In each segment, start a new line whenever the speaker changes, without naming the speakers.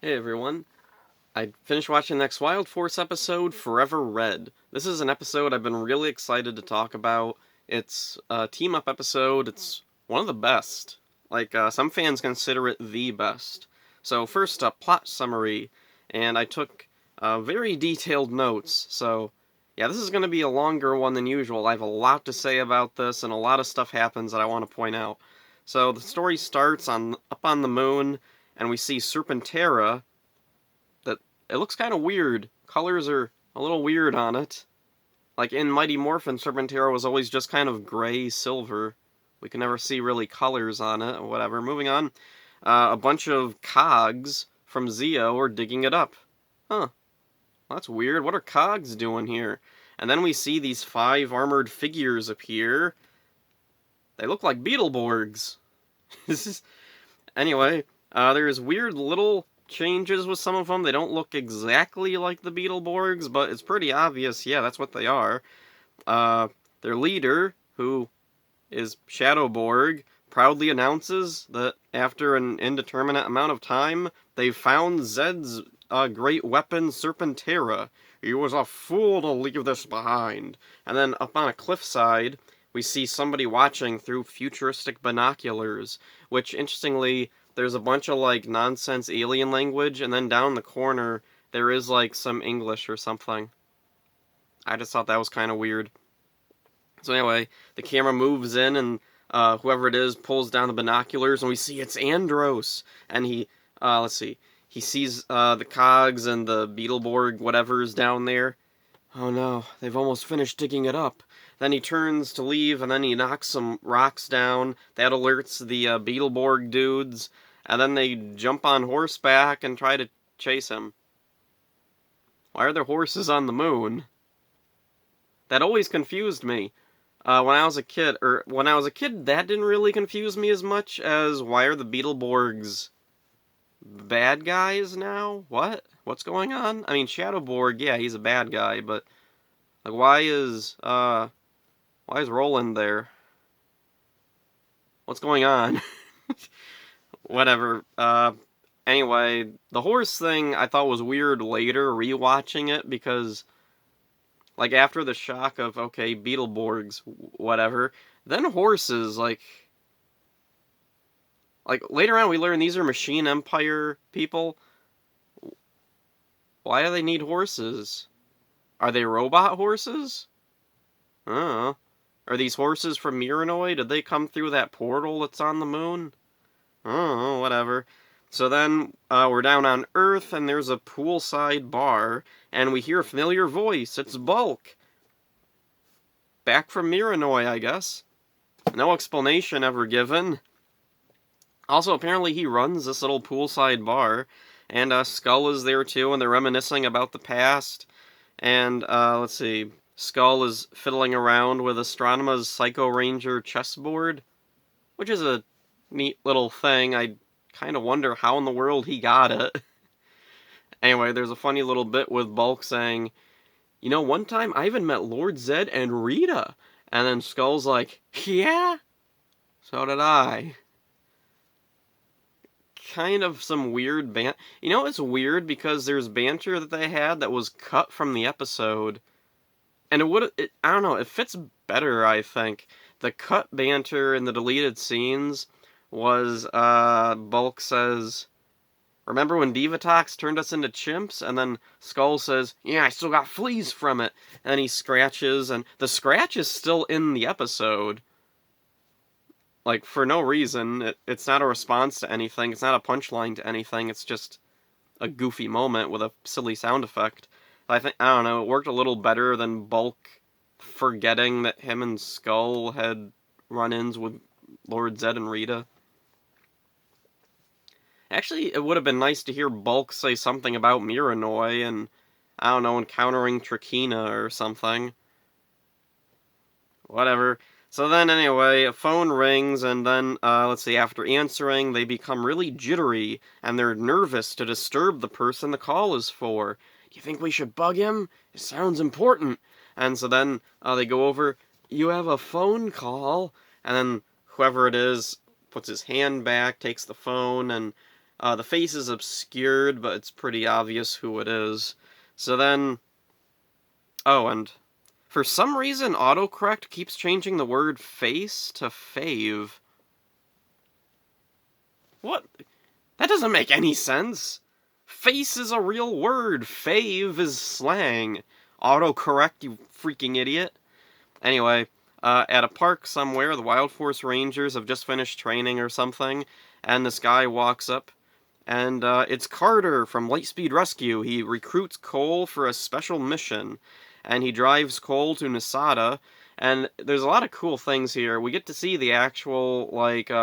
Hey everyone. I finished watching the next Wild Force episode, Forever Red. This is an episode I've been really excited to talk about. It's a team up episode. It's one of the best. Some fans consider it the best. So, first up, plot summary. And I took very detailed notes. So, yeah, this is going to be a longer one than usual. I have a lot to say about this, and a lot of stuff happens that I want to point out. So, the story starts up on the moon, and we see Serpentera. It looks kind of weird. Colors are a little weird on it. Like in Mighty Morphin, Serpentera was always just kind of gray silver. We can never see really colors on it or whatever. Moving on. A bunch of cogs from Zeo are digging it up. Huh. Well, that's weird. What are cogs doing here? And then we see these 5 armored figures appear. They look like Beetleborgs. Anyway, there's weird little changes with some of them. They don't look exactly like the Beetleborgs, but it's pretty obvious, yeah, that's what they are. Their leader, who is Shadowborg, proudly announces that after an indeterminate amount of time, they've found Zed's great weapon, Serpentera. He was a fool to leave this behind. And then up on a cliffside, we see somebody watching through futuristic binoculars, which, interestingly, there's a bunch of, nonsense alien language, and then down the corner, there is, some English or something. I just thought that was kind of weird. So anyway, the camera moves in, and whoever it is pulls down the binoculars, and we see it's Andros. And he sees the cogs and the Beetleborg whatever's down there. Oh no, they've almost finished digging it up. Then he turns to leave, and then he knocks some rocks down. That alerts the Beetleborg dudes, and then they jump on horseback and try to chase him. Why are there horses on the moon? That always confused me. When I was a kid, that didn't really confuse me as much as why are the Beetleborgs bad guys now? What? What's going on? I mean, Shadowborg, yeah, he's a bad guy, but why is Roland there? What's going on? Whatever. Anyway, the horse thing I thought was weird later, rewatching it, because, after the shock of, okay, Beetleborgs, whatever, then horses, later on we learn these are Machine Empire people. Why do they need horses? Are they robot horses? I don't know. Are these horses from Miranoi? Did they come through that portal that's on the moon? I don't know, whatever. So then, we're down on Earth, and there's a poolside bar, and we hear a familiar voice. It's Bulk. Back from Miranoi, I guess. No explanation ever given. Also, apparently he runs this little poolside bar, and Skull is there too, and they're reminiscing about the past. And, let's see, Skull is fiddling around with Astronema's Psycho Ranger chessboard, which is a neat little thing. I kind of wonder how in the world he got it. Anyway, there's a funny little bit with Bulk saying, you know, one time I even met Lord Zed and Rita. And then Skull's like, yeah? So did I. Kind of some weird You know, it's weird because there's banter that they had that was cut from the episode. And I don't know, it fits better, I think. The cut banter in the deleted scenes was, Bulk says, remember when Divatox turned us into chimps? And then Skull says, yeah, I still got fleas from it. And he scratches, and the scratch is still in the episode. For no reason. It's not a response to anything. It's not a punchline to anything. It's just a goofy moment with a silly sound effect. I don't know, it worked a little better than Bulk forgetting that him and Skull had run-ins with Lord Zed and Rita. Actually, it would have been nice to hear Bulk say something about Miranoi and, I don't know, encountering Trakina or something. Whatever. So then, anyway, a phone rings, and then, after answering, they become really jittery, and they're nervous to disturb the person the call is for. Do you think we should bug him? It sounds important. And so then, they go over, you have a phone call, and then whoever it is puts his hand back, takes the phone, and The face is obscured, but it's pretty obvious who it is. So then... Oh, and for some reason, autocorrect keeps changing the word face to fave. What? That doesn't make any sense. Face is a real word. Fave is slang. Autocorrect, you freaking idiot. Anyway, at a park somewhere, the Wild Force Rangers have just finished training or something, and this guy walks up, and it's Carter from Lightspeed Rescue. He recruits Cole for a special mission, and he drives Cole to Nasada, and there's a lot of cool things here. We get to see the actual,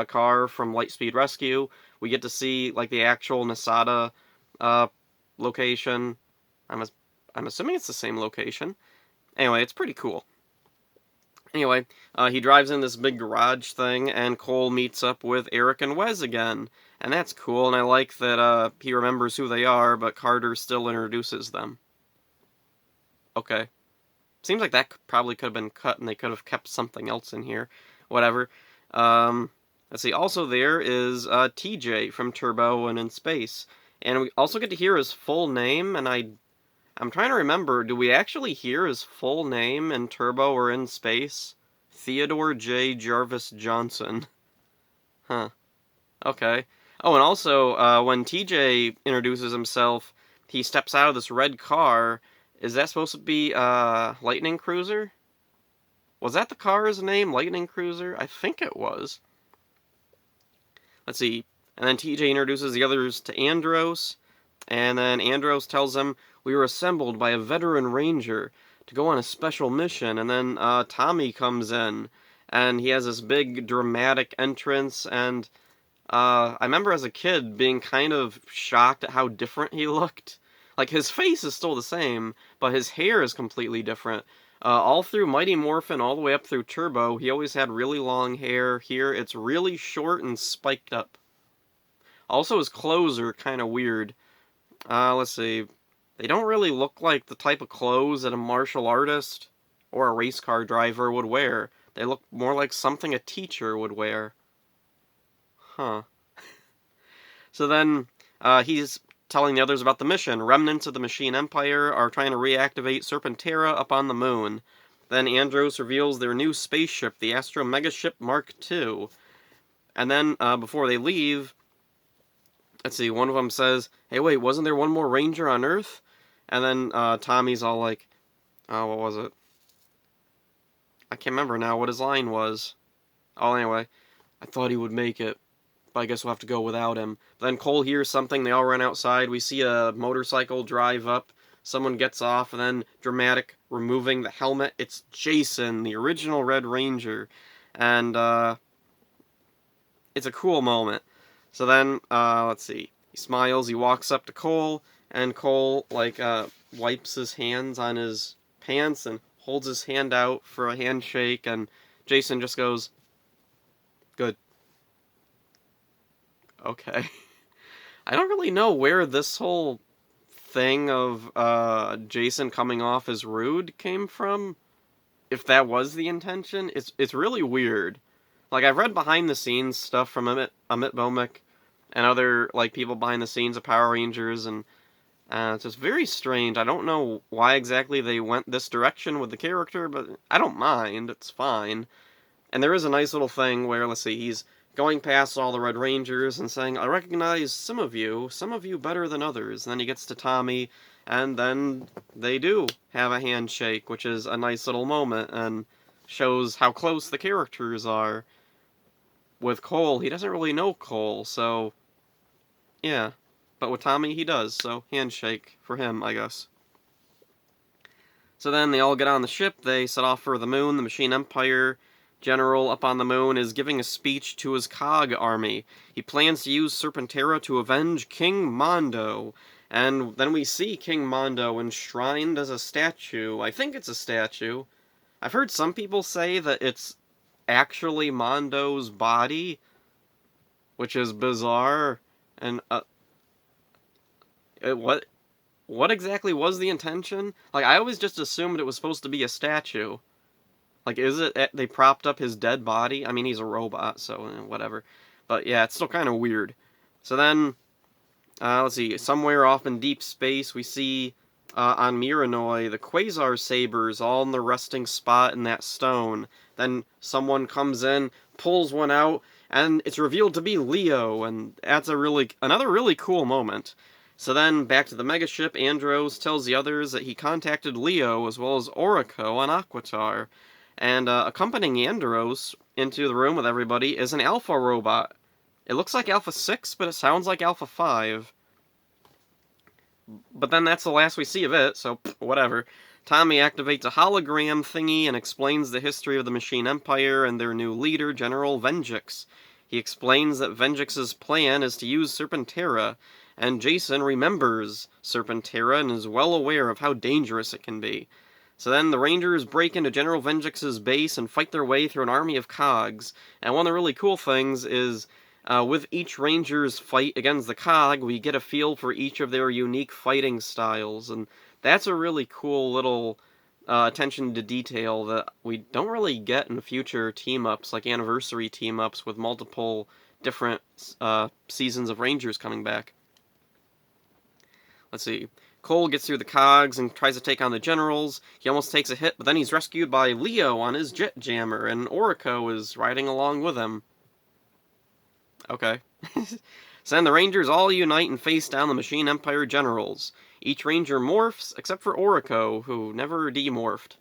car from Lightspeed Rescue. We get to see, the actual Nasada, location. I'm assuming it's the same location. Anyway, it's pretty cool. Anyway, he drives in this big garage thing, and Cole meets up with Eric and Wes again. And that's cool, and I like that he remembers who they are, but Carter still introduces them. Okay. Seems like that probably could have been cut, and they could have kept something else in here. Whatever. Let's see, also there is TJ from Turbo and In Space. And we also get to hear his full name, and I'm trying to remember, do we actually hear his full name in Turbo or In Space? Theodore J. Jarvis Johnson. Huh. Okay. Oh, and also, when TJ introduces himself, he steps out of this red car. Is that supposed to be, Lightning Cruiser? Was that the car's name, Lightning Cruiser? I think it was. Let's see. And then TJ introduces the others to Andros. And then Andros tells them, we were assembled by a veteran ranger to go on a special mission. And then Tommy comes in, and he has this big dramatic entrance. And I remember as a kid being kind of shocked at how different he looked. Like, his face is still the same, but his hair is completely different. All through Mighty Morphin, all the way up through Turbo, he always had really long hair. Here, it's really short and spiked up. Also, his clothes are kind of weird. Let's see. They don't really look like the type of clothes that a martial artist or a race car driver would wear. They look more like something a teacher would wear. Huh. So then, he's telling the others about the mission. Remnants of the Machine Empire are trying to reactivate Serpentera up on the moon. Then Andros reveals their new spaceship, the Astro Megaship Mark II. And then, before they leave, let's see, one of them says, hey, wait, wasn't there one more Ranger on Earth? And then Tommy's all like, oh, what was it? I can't remember now what his line was. Oh, anyway, I thought he would make it, but I guess we'll have to go without him. But then Cole hears something, they all run outside, we see a motorcycle drive up, someone gets off, and then dramatic removing the helmet. It's Jason, the original Red Ranger. And it's a cool moment. So then, let's see, he smiles, he walks up to Cole, and Cole, wipes his hands on his pants and holds his hand out for a handshake, and Jason just goes, good. Okay. I don't really know where this whole thing of Jason coming off as rude came from. If that was the intention, it's really weird. Like, I've read behind-the-scenes stuff from Amit Bhowmick and other, people behind the scenes of Power Rangers, and it's just very strange. I don't know why exactly they went this direction with the character, but I don't mind. It's fine. And there is a nice little thing where, let's see, he's going past all the Red Rangers and saying, I recognize some of you better than others. And then he gets to Tommy, and then they do have a handshake, which is a nice little moment, and shows how close the characters are. With Cole, he doesn't really know Cole, so yeah. But with Tommy, he does, so handshake for him, I guess. So then they all get on the ship, they set off for the moon. The Machine Empire general up on the moon is giving a speech to his COG army. He plans to use Serpentera to avenge King Mondo. And then we see King Mondo enshrined as a statue. I think it's a statue. I've heard some people say that it's actually Mondo's body, which is bizarre. And what exactly was the intention? I always just assumed it was supposed to be a statue. Is it they propped up his dead body? I mean, he's a robot, so whatever. But yeah, it's still kind of weird. So then let's see, somewhere off in deep space, we see on Miranoi the Quasar Sabers all in the resting spot in that stone. Then someone comes in, pulls one out, and it's revealed to be Leo, and that's another really cool moment. So then, back to the megaship, Andros tells the others that he contacted Leo as well as Oriko on Aquitar. And accompanying Andros into the room with everybody is an Alpha robot. It looks like Alpha 6, but it sounds like Alpha 5. But then that's the last we see of it, so whatever. Tommy activates a hologram thingy and explains the history of the Machine Empire and their new leader, General Venjix. He explains that Venjix's plan is to use Serpentera, and Jason remembers Serpentera and is well aware of how dangerous it can be. So then the Rangers break into General Venjix's base and fight their way through an army of cogs. And one of the really cool things is, with each Ranger's fight against the cog, we get a feel for each of their unique fighting styles. And that's a really cool little attention to detail that we don't really get in future team-ups, like anniversary team-ups with multiple different seasons of Rangers coming back. Let's see. Cole gets through the cogs and tries to take on the generals. He almost takes a hit, but then he's rescued by Leo on his jet jammer, and Oriko is riding along with him. Okay. So then the Rangers all unite and face down the Machine Empire generals. Each Ranger morphs, except for Oriko, who never demorphed.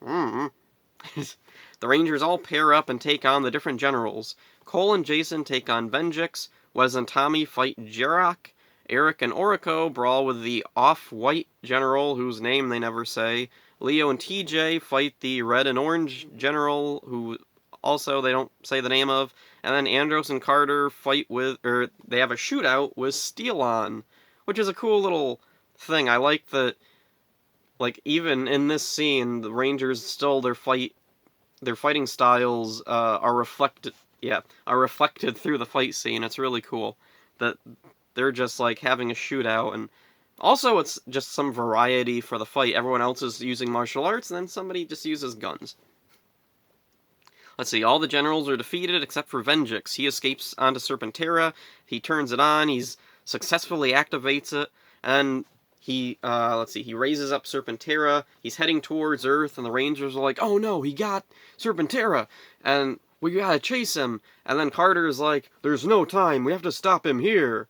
The Rangers all pair up and take on the different generals. Cole and Jason take on Venjix. Wes and Tommy fight Jirok. Eric and Oriko brawl with the Off-White General, whose name they never say. Leo and TJ fight the Red and Orange General, who also they don't say the name of. And then Andros and Carter fight they have a shootout with Steelon, which is a cool little thing. I like that, like, even in this scene, the Rangers still, their fighting styles are reflected through the fight scene. It's really cool that they're just, like, having a shootout, and also it's just some variety for the fight. Everyone else is using martial arts, and then somebody just uses guns. Let's see, all the generals are defeated except for Venjix. He escapes onto Serpentera, he turns it on, he's successfully activates it, and he raises up Serpentera, he's heading towards Earth, and the Rangers are like, oh no, he got Serpentera, and we gotta chase him. And then Carter's like, there's no time, we have to stop him here.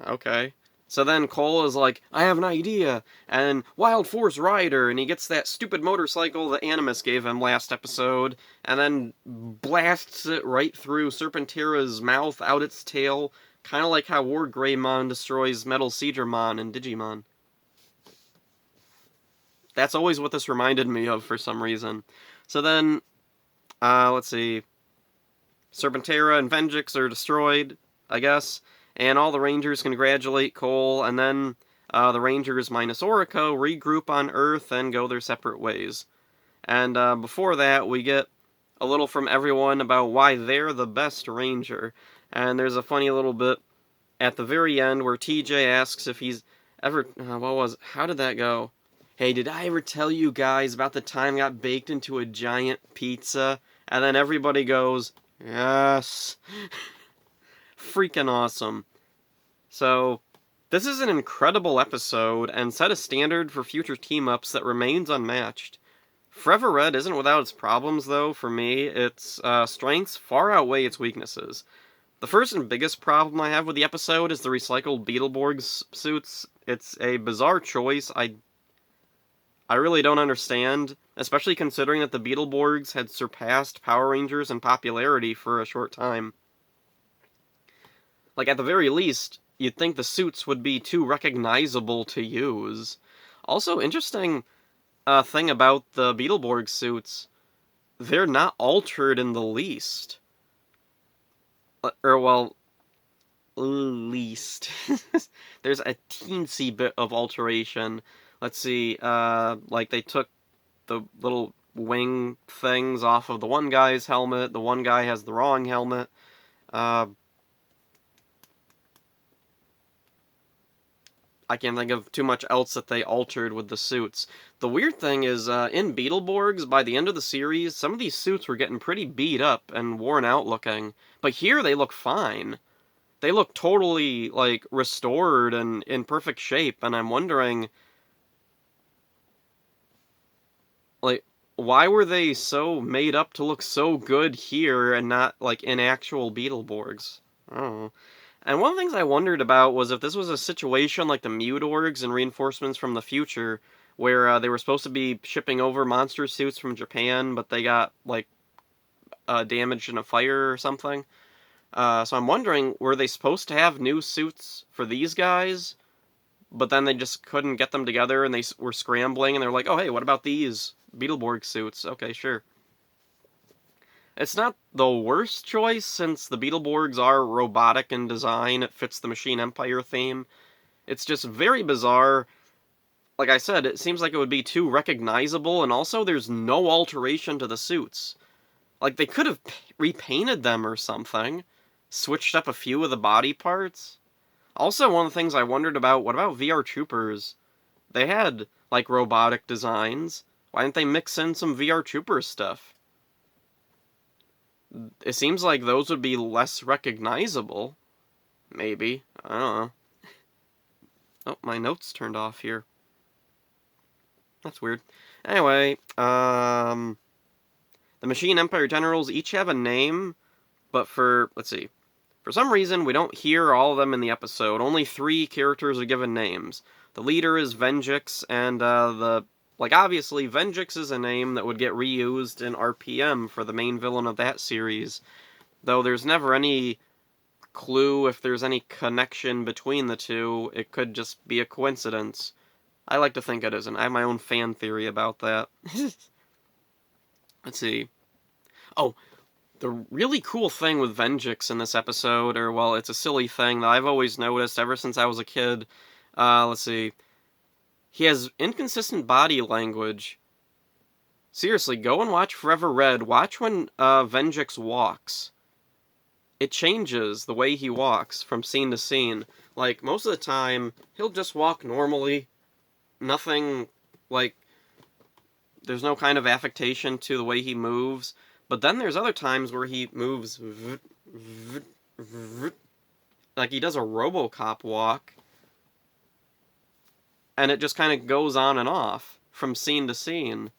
Okay. So then Cole is like, I have an idea, and Wild Force Rider, and he gets that stupid motorcycle that Animus gave him last episode, and then blasts it right through Serpentera's mouth, out its tail, kind of like how War Greymon destroys Metal Seedramon in Digimon. That's always what this reminded me of for some reason. So then, let's see, Serpentera and Venjix are destroyed, I guess. And all the Rangers congratulate Cole, and then the Rangers minus Oriko regroup on Earth and go their separate ways. And before that, we get a little from everyone about why they're the best Ranger. And there's a funny little bit at the very end where TJ asks if he's ever... how did that go? Hey, did I ever tell you guys about the time I got baked into a giant pizza? And then everybody goes, yes... Freaking awesome. So, this is an incredible episode, and set a standard for future team-ups that remains unmatched. Forever Red isn't without its problems, though, for me. Its strengths far outweigh its weaknesses. The first and biggest problem I have with the episode is the recycled Beetleborgs suits. It's a bizarre choice I really don't understand, especially considering that the Beetleborgs had surpassed Power Rangers in popularity for a short time. Like, at the very least, you'd think the suits would be too recognizable to use. Also, interesting thing about the Beetleborg suits, they're not altered in the least. Least. There's a teensy bit of alteration. Let's see, like they took the little wing things off of the one guy's helmet, the one guy has the wrong helmet. I can't think of too much else that they altered with the suits. The weird thing is, in Beetleborgs, by the end of the series, some of these suits were getting pretty beat up and worn out looking. But here, they look fine. they look totally, like, restored and in perfect shape, and I'm wondering, like, why were they so made up to look so good here and not, like, in actual Beetleborgs? I don't know. And one of the things I wondered about was if this was a situation like the Mudorgs and Reinforcements from the Future, where they were supposed to be shipping over monster suits from Japan, but they got, like, damaged in a fire or something. So I'm wondering, were they supposed to have new suits for these guys, but then they just couldn't get them together and they were scrambling and they're like, oh, hey, what about these Beetleborg suits? Okay, sure. It's not the worst choice since the Beetleborgs are robotic in design. It fits the Machine Empire theme. It's just very bizarre. Like I said, it seems like it would be too recognizable, and also there's no alteration to the suits. Like, they could have repainted them or something, switched up a few of the body parts. Also, one of the things I wondered about, what about VR Troopers? They had, like, robotic designs. Why didn't they mix in some VR Troopers stuff? It seems like those would be less recognizable. Maybe. I don't know. Oh, my notes turned off here. That's weird. Anyway, the Machine Empire Generals each have a name, but let's see. For some reason, we don't hear all of them in the episode. Only 3 characters are given names. The leader is Venjix, and obviously, Venjix is a name that would get reused in RPM for the main villain of that series, though there's never any clue if there's any connection between the two. It could just be a coincidence. I like to think it isn't. I have my own fan theory about that. Let's see. Oh, the really cool thing with Venjix in this episode, or, well, it's a silly thing that I've always noticed ever since I was a kid. Let's see. He has inconsistent body language. Seriously, go and watch Forever Red. Watch when Venjix walks. It changes the way he walks from scene to scene. Like, most of the time, he'll just walk normally. Nothing, like, there's no kind of affectation to the way he moves. But then there's other times where he moves like he does a RoboCop walk, and it just kind of goes on and off from scene to scene.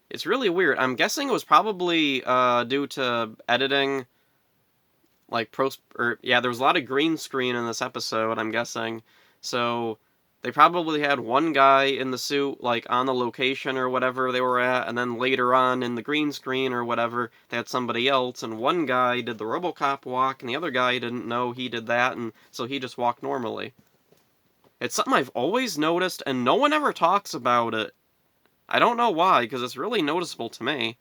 It's really weird. I'm guessing it was probably due to editing, like there was a lot of green screen in this episode, I'm guessing. So they probably had one guy in the suit, like, on the location or whatever they were at, and then later on in the green screen or whatever, they had somebody else, and one guy did the RoboCop walk, and the other guy didn't know he did that, and so he just walked normally. It's something I've always noticed, and no one ever talks about it. I don't know why, because it's really noticeable to me.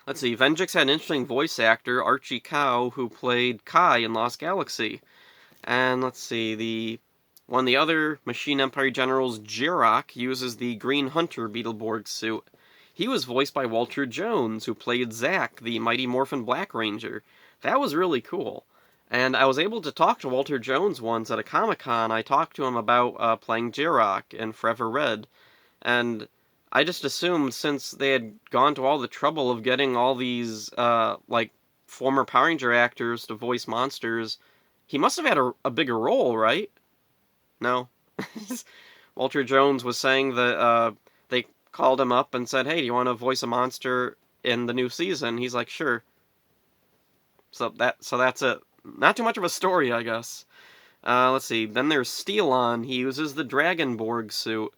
Let's see, Venjix had an interesting voice actor, Archie Cow, who played Kai in Lost Galaxy. And let's see, one of the other Machine Empire generals, Jirok, uses the Green Hunter Beetleborg suit. He was voiced by Walter Jones, who played Zack, the Mighty Morphin Black Ranger. That was really cool. And I was able to talk to Walter Jones once at a Comic-Con. I talked to him about playing Jirok in Forever Red. And I just assumed, since they had gone to all the trouble of getting all these, former Power Ranger actors to voice monsters, he must have had a bigger role, right? No. Walter Jones was saying that they called him up and said, hey, do you want to voice a monster in the new season? He's like, sure. So that's it. Not too much of a story, I guess. Let's see. Then there's Steelon. He uses the Dragonborg suit.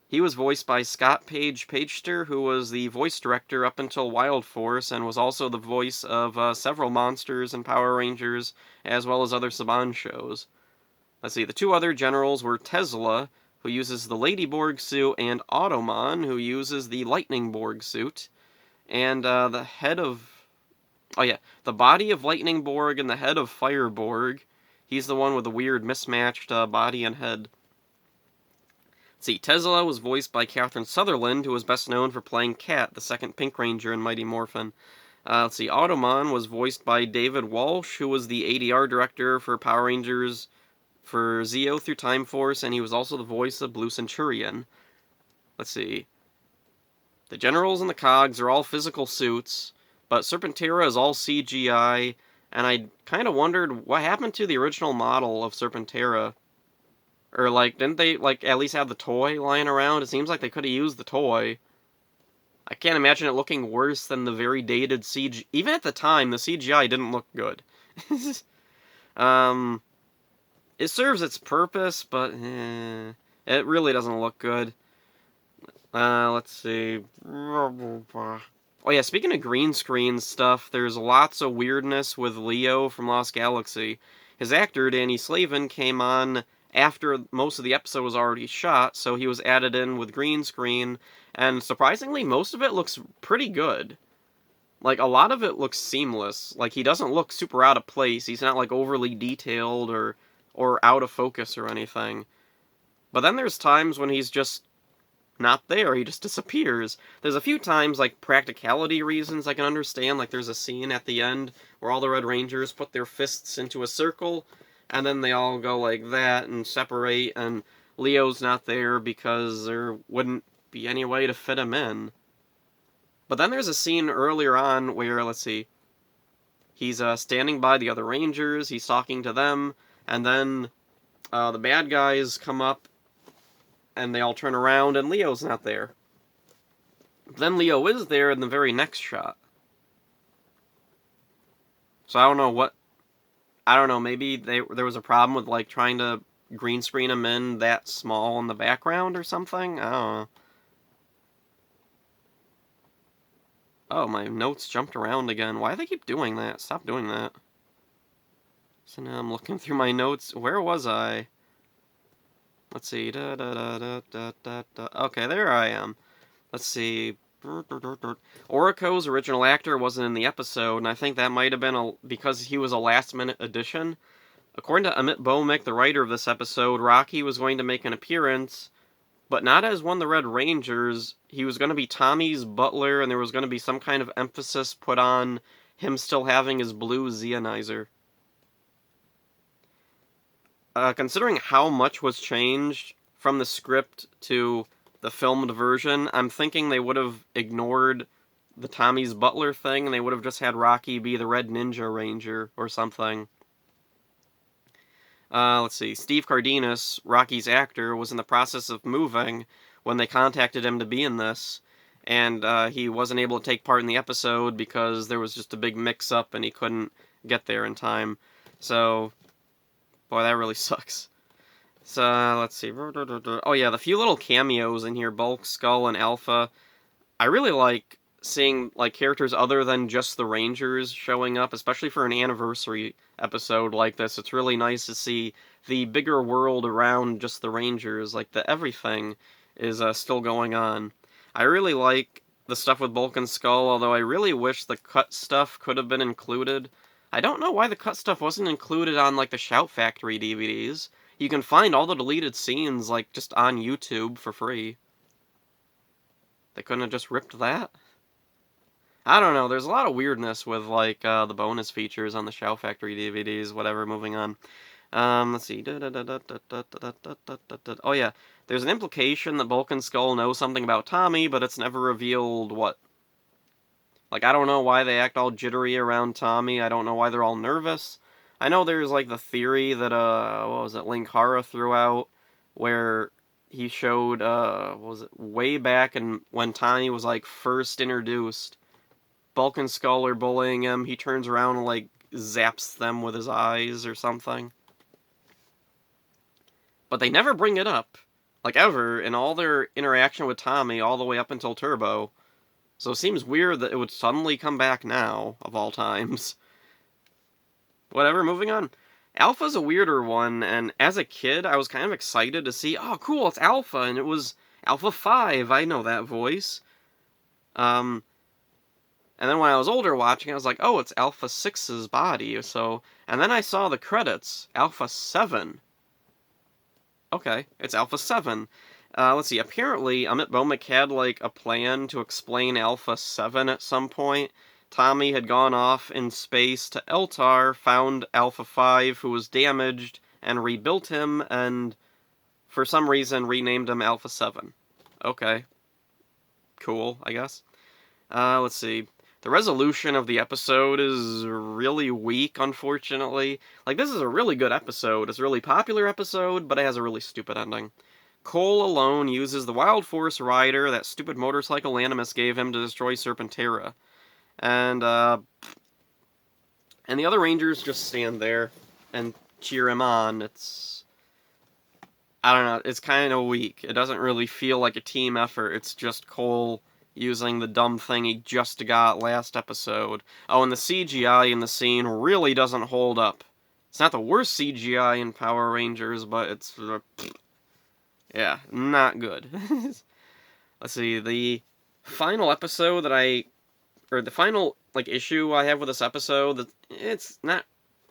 He was voiced by Scott Pagester, who was the voice director up until Wild Force, and was also the voice of several monsters and Power Rangers, as well as other Saban shows. Let's see, the 2 other generals were Tesla, who uses the Ladyborg suit, and Automon, who uses the Lightningborg suit. And the body of Lightningborg and the head of Fireborg. He's the one with the weird mismatched body and head. Let's see, Tesla was voiced by Catherine Sutherland, who was best known for playing Kat, the second Pink Ranger in Mighty Morphin. Let's see, Automon was voiced by David Walsh, who was the ADR director for Power Rangers for Zeo through Time Force, and he was also the voice of Blue Centurion. Let's see. The generals and the cogs are all physical suits, but Serpentera is all CGI, and I kind of wondered what happened to the original model of Serpentera. Or, like, didn't they, like, at least have the toy lying around? It seems like they could have used the toy. I can't imagine it looking worse than the very dated CG. Even at the time, the CGI didn't look good. um, it serves its purpose, but it really doesn't look good. Let's see. Oh yeah, speaking of green screen stuff, there's lots of weirdness with Leo from Lost Galaxy. His actor, Danny Slavin, came on after most of the episode was already shot, so he was added in with green screen, and surprisingly, most of it looks pretty good. Like, a lot of it looks seamless. Like, he doesn't look super out of place. He's not, like, overly detailed or out of focus or anything. But then there's times when he's just not there. He just disappears. There's a few times, like, practicality reasons I can understand. Like, there's a scene at the end where all the Red Rangers put their fists into a circle, and then they all go like that and separate, and Leo's not there because there wouldn't be any way to fit him in. But then there's a scene earlier on where, let's see, he's standing by the other Rangers, he's talking to them, and then the bad guys come up, and they all turn around, and Leo's not there. Then Leo is there in the very next shot. So I don't know, maybe there was a problem with, like, trying to green screen him in that small in the background or something? I don't know. Oh, my notes jumped around again. Why do they keep doing that? Stop doing that. So now I'm looking through my notes. Where was I? Let's see. Okay, there I am. Let's see. Oriko's original actor wasn't in the episode, and I think that might have been because he was a last-minute addition. According to Amit Bhowmik, the writer of this episode, Rocky was going to make an appearance, but not as one of the Red Rangers. He was going to be Tommy's butler, and there was going to be some kind of emphasis put on him still having his blue Zeonizer. Considering how much was changed from the script to the filmed version, I'm thinking they would have ignored the Tommy's butler thing, and they would have just had Rocky be the Red Ninja Ranger or something. Let's see. Steve Cardenas, Rocky's actor, was in the process of moving when they contacted him to be in this, and he wasn't able to take part in the episode because there was just a big mix-up and he couldn't get there in time. So, boy, that really sucks. So, let's see. Oh yeah, the few little cameos in here, Bulk, Skull, and Alpha. I really like seeing, like, characters other than just the Rangers showing up, especially for an anniversary episode like this. It's really nice to see the bigger world around just the Rangers, like the everything is still going on. I really like the stuff with Bulk and Skull, although I really wish the cut stuff could have been included. I don't know why the cut stuff wasn't included on, like, the Shout Factory DVDs. You can find all the deleted scenes, like, just on YouTube for free. They couldn't have just ripped that? I don't know, there's a lot of weirdness with, like, the bonus features on the Shout Factory DVDs, whatever, moving on. Let's see. Oh yeah, there's an implication that Bulk and Skull know something about Tommy, but it's never revealed what. Like, I don't know why they act all jittery around Tommy, I don't know why they're all nervous. I know there's, like, the theory that, what was it, Linkara threw out, where he showed, what was it, way back when Tommy was, like, first introduced, Bulk and Skull are bullying him, he turns around and, like, zaps them with his eyes or something. But they never bring it up, like, ever, in all their interaction with Tommy all the way up until Turbo. So it seems weird that it would suddenly come back now, of all times. Whatever, moving on. Alpha's a weirder one, and as a kid, I was kind of excited to see, oh, cool, it's Alpha, and it was Alpha 5, I know that voice. And then when I was older watching, I was like, oh, it's Alpha 6's body, so... And then I saw the credits, Alpha 7. Okay, it's Alpha 7. Let's see, apparently Amit Bhowmik had, like, a plan to explain Alpha 7 at some point. Tommy had gone off in space to Eltar, found Alpha 5, who was damaged, and rebuilt him, and for some reason renamed him Alpha 7. Okay. Cool, I guess. Let's see. The resolution of the episode is really weak, unfortunately. Like, this is a really good episode. It's a really popular episode, but it has a really stupid ending. Cole alone uses the Wild Force Rider, that stupid motorcycle Animus gave him, to destroy Serpentera. And the other Rangers just stand there and cheer him on. I don't know, it's kind of weak. It doesn't really feel like a team effort. It's just Cole using the dumb thing he just got last episode. Oh, and the CGI in the scene really doesn't hold up. It's not the worst CGI in Power Rangers, but it's... yeah, not good. Let's see, the final episode the final, issue I have with this episode, it's not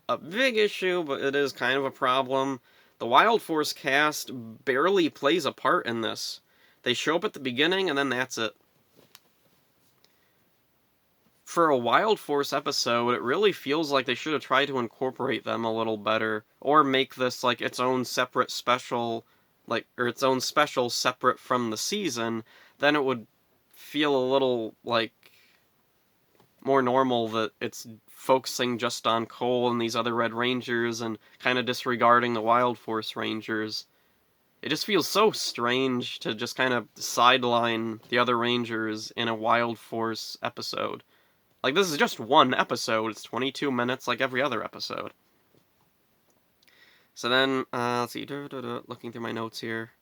a big issue, but it is kind of a problem. The Wild Force cast barely plays a part in this. They show up at the beginning, and then that's it. For a Wild Force episode, it really feels like they should have tried to incorporate them a little better, or make this, its own separate special, or its own special separate from the season. Then it would feel a little, more normal that it's focusing just on Cole and these other Red Rangers and kind of disregarding the Wild Force Rangers. It just feels so strange to just kind of sideline the other Rangers in a Wild Force episode. This is just one episode. It's 22 minutes like every other episode. So then, let's see, looking through my notes here.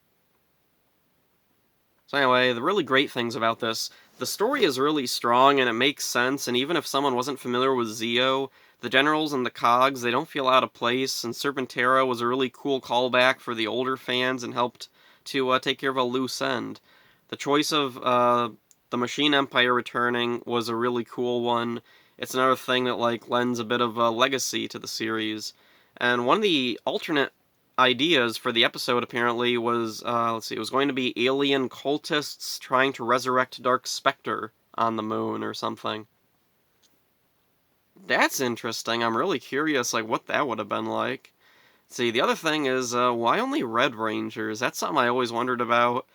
So anyway, the really great things about this, the story is really strong and it makes sense, and even if someone wasn't familiar with Zeo, the generals and the cogs, they don't feel out of place, and Serpentera was a really cool callback for the older fans and helped to take care of a loose end. The choice of the Machine Empire returning was a really cool one. It's another thing that lends a bit of a legacy to the series. And one of the alternate ideas for the episode apparently was, it was going to be alien cultists trying to resurrect Dark Spectre on the moon or something. That's interesting. I'm really curious, what that would have been like. See, the other thing is, why only Red Rangers? That's something I always wondered about.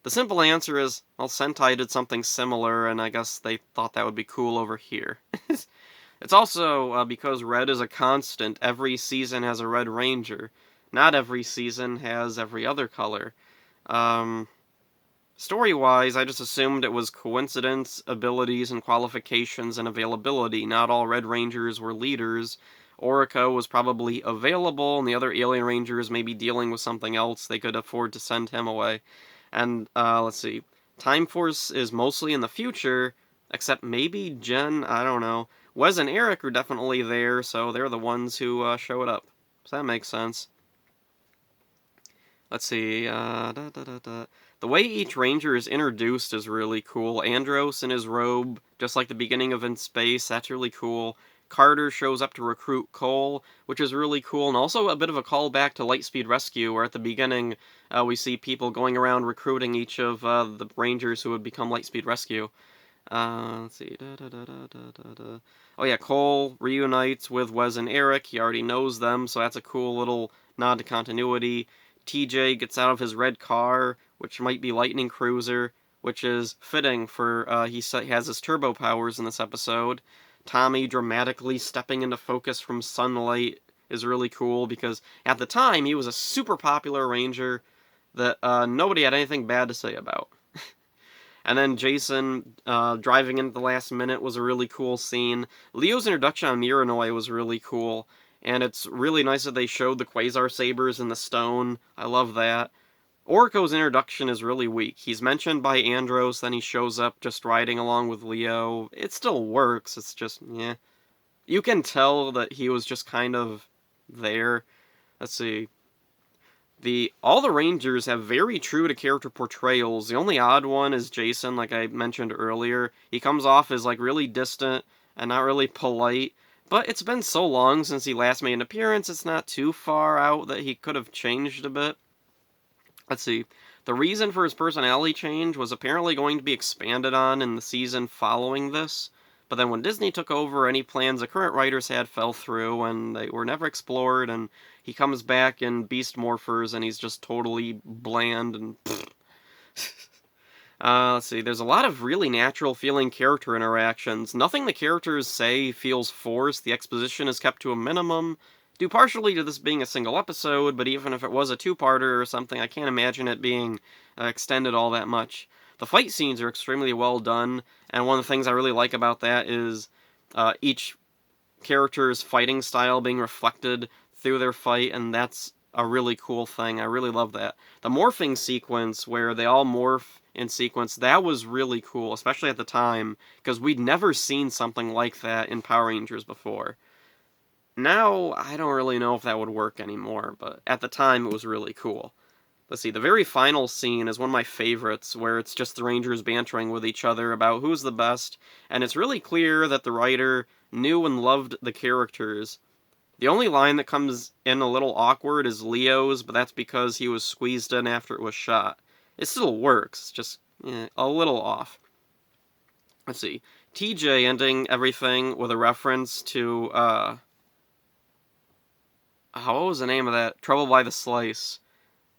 The simple answer is, well, Sentai did something similar, and I guess they thought that would be cool over here. It's also because Red is a constant. Every season has a Red Ranger. Not every season has every other color. Story-wise, I just assumed it was coincidence, abilities, and qualifications and availability. Not all Red Rangers were leaders. Orica was probably available, and the other Alien Rangers may be dealing with something else. They could afford to send him away. And, let's see. Time Force is mostly in the future, except maybe Jen, I don't know. Wes and Eric are definitely there, so they're the ones who showed up. So that makes sense. Let's see, The way each Ranger is introduced is really cool. Andros in his robe, just like the beginning of In Space, that's really cool. Carter shows up to recruit Cole, which is really cool, and also a bit of a callback to Lightspeed Rescue, where at the beginning we see people going around recruiting each of the Rangers who would become Lightspeed Rescue. Let's see. Oh yeah, Cole reunites with Wes and Eric. He already knows them, so that's a cool little nod to continuity. TJ gets out of his red car, which might be Lightning Cruiser, which is fitting for he has his turbo powers in this episode. Tommy dramatically stepping into focus from sunlight is really cool because at the time he was a super popular Ranger that nobody had anything bad to say about. And then Jason driving in at the last minute was a really cool scene. Leo's introduction on Miranoi was really cool. And it's really nice that they showed the Quasar Sabers in the stone. I love that. Orko's introduction is really weak. He's mentioned by Andros, then he shows up just riding along with Leo. It still works, it's just, yeah. You can tell that he was just kind of there. Let's see. All the Rangers have very true to character portrayals. The only odd one is Jason, like I mentioned earlier. He comes off as really distant and not really polite. But it's been so long since he last made an appearance, it's not too far out that he could have changed a bit. Let's see. The reason for his personality change was apparently going to be expanded on in the season following this, but then when Disney took over, any plans the current writers had fell through, and they were never explored, and he comes back in Beast Morphers, and he's just totally bland and Let's see, there's a lot of really natural feeling character interactions. Nothing the characters say feels forced, the exposition is kept to a minimum, due partially to this being a single episode, but even if it was a two-parter or something, I can't imagine it being extended all that much. The fight scenes are extremely well done, and one of the things I really like about that is each character's fighting style being reflected through their fight, and that's a really cool thing. I really love that. The morphing sequence, where they all morph in sequence, that was really cool, especially at the time, because we'd never seen something like that in Power Rangers before. Now, I don't really know if that would work anymore, but at the time it was really cool. Let's see, the very final scene is one of my favorites, where it's just the Rangers bantering with each other about who's the best, and it's really clear that the writer knew and loved the characters. The only line that comes in a little awkward is Leo's, but that's because he was squeezed in after it was shot. It still works, just a little off. Let's see. TJ ending everything with a reference to, what was the name of that? Trouble by the Slice.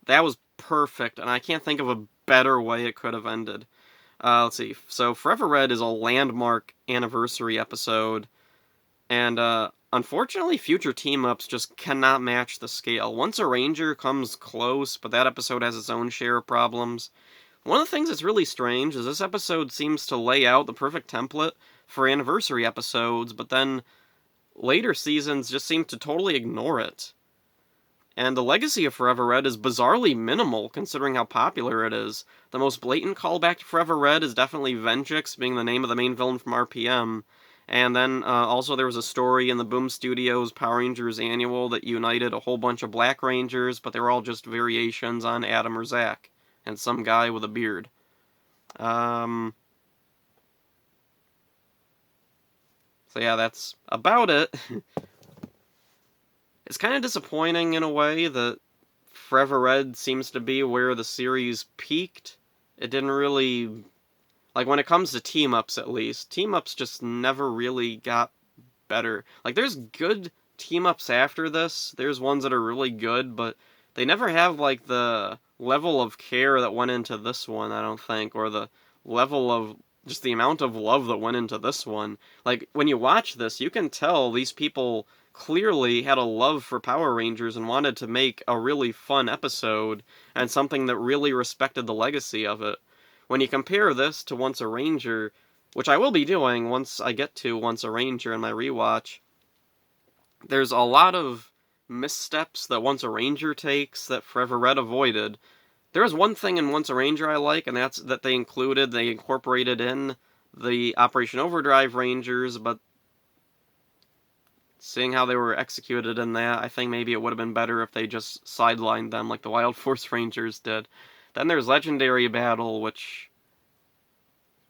That was perfect, and I can't think of a better way it could have ended. Let's see. So, Forever Red is a landmark anniversary episode, and unfortunately, future team-ups just cannot match the scale. Once a Ranger comes close, but that episode has its own share of problems. One of the things that's really strange is this episode seems to lay out the perfect template for anniversary episodes, but then later seasons just seem to totally ignore it. And the legacy of Forever Red is bizarrely minimal, considering how popular it is. The most blatant callback to Forever Red is definitely Venjix being the name of the main villain from RPM. And then also there was a story in the Boom Studios Power Rangers Annual that united a whole bunch of Black Rangers, but they were all just variations on Adam or Zach, and some guy with a beard. So yeah, that's about it. It's kind of disappointing in a way that Forever Red seems to be where the series peaked. It didn't really... Like, when it comes to team-ups, at least, team-ups just never really got better. Like, there's good team-ups after this. There's ones that are really good, but they never have, like, the level of care that went into this one, I don't think, or the level of... just the amount of love that went into this one. Like, when you watch this, you can tell these people clearly had a love for Power Rangers and wanted to make a really fun episode, and something that really respected the legacy of it. When you compare this to Once a Ranger, which I will be doing once I get to Once a Ranger in my rewatch, there's a lot of missteps that Once a Ranger takes that Forever Red avoided. There is one thing in Once a Ranger I like, and that's that they incorporated in the Operation Overdrive Rangers, but seeing how they were executed in that, I think maybe it would have been better if they just sidelined them like the Wild Force Rangers did. Then there's Legendary Battle, which...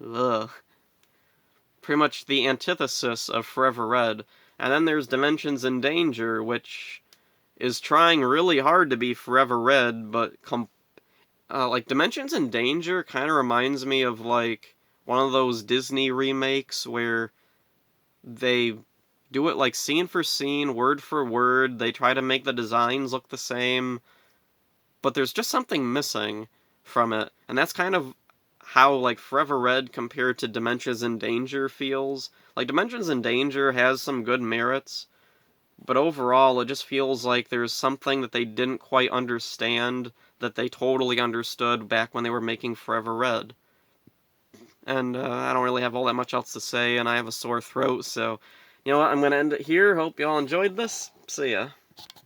ugh. Pretty much the antithesis of Forever Red. And then there's Dimensions in Danger, which is trying really hard to be Forever Red, but like, Dimensions in Danger kind of reminds me of, like, one of those Disney remakes where they do it, like, scene for scene, word for word. They try to make the designs look the same, but there's just something missing from it. And that's kind of how, like, Forever Red compared to Dimensions in Danger feels. Like, Dimensions in Danger has some good merits, but overall it just feels like there's something that they didn't quite understand that they totally understood back when they were making Forever Red. And I don't really have all that much else to say, and I have a sore throat, so you know what, I'm going to end it here. Hope y'all enjoyed this. See ya.